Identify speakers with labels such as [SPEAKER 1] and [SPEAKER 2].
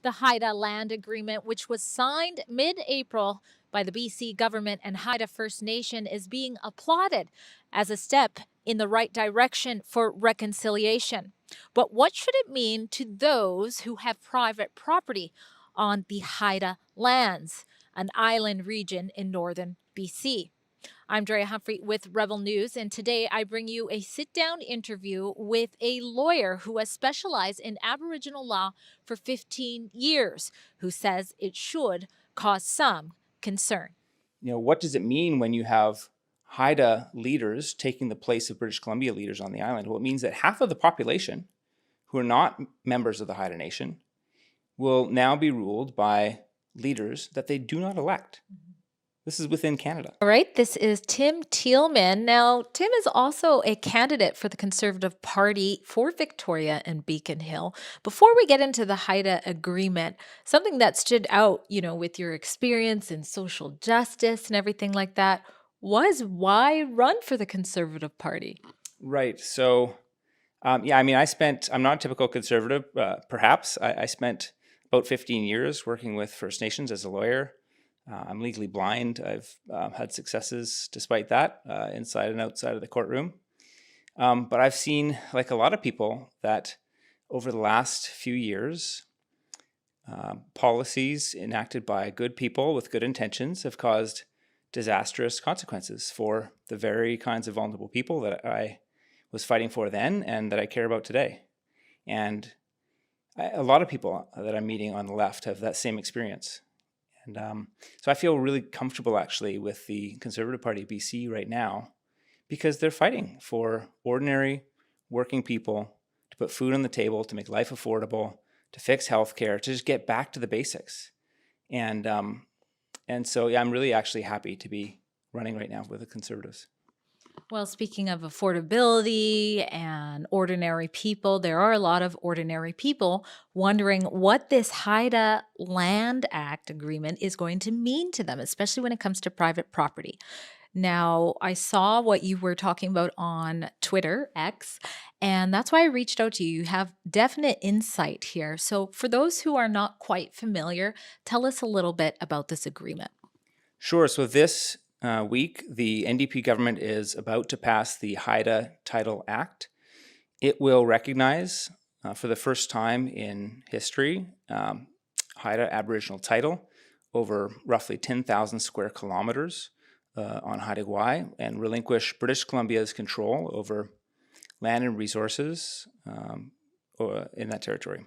[SPEAKER 1] The Haida land agreement, which was signed mid-April by the BC government and Haida First Nation, is being applauded as a step in the right direction for reconciliation. But what should it mean to those who have private property on the Haida lands, an island region in northern BC? I'm Drea Humphrey with Rebel News, and today I bring you a sit-down interview with a lawyer who has specialized in Aboriginal law for 15 years, who says it should cause some concern.
[SPEAKER 2] What does it mean when you have Haida leaders taking the place of British Columbia leaders on the island? Well, it means that half of the population who are not members of the Haida Nation will now be ruled by leaders that they do not elect. This is within Canada.
[SPEAKER 1] All right, this is Tim Thielman. Now, Tim is also a candidate for the Conservative Party for Victoria and Beacon Hill. Before we get into the Haida agreement, something that stood out, with your experience in social justice and everything like that, was why run for the Conservative Party?
[SPEAKER 2] Right. So, I'm not a typical conservative, perhaps. I spent about 15 years working with First Nations as a lawyer. I'm legally blind. I've had successes despite that, inside and outside of the courtroom. But I've seen, like a lot of people, that over the last few years, policies enacted by good people with good intentions have caused disastrous consequences for the very kinds of vulnerable people that I was fighting for then and that I care about today. And a lot of people that I'm meeting on the left have that same experience. And so I feel really comfortable actually with the Conservative Party of BC right now because they're fighting for ordinary working people to put food on the table, to make life affordable, to fix healthcare, to just get back to the basics. And so I'm really actually happy to be running right now with the Conservatives.
[SPEAKER 1] Well, speaking of affordability and ordinary people, there are a lot of ordinary people wondering what this Haida Land Act agreement is going to mean to them, especially when it comes to private property. Now, I saw what you were talking about on Twitter, X, and that's why I reached out to you. You have definite insight here. So, for those who are not quite familiar, tell us a little bit about this agreement.
[SPEAKER 2] Sure. So this week, the NDP government is about to pass the Haida Title Act. It will recognize, for the first time in history, Haida Aboriginal title over roughly 10,000 square kilometers on Haida Gwaii and relinquish British Columbia's control over land and resources in that territory.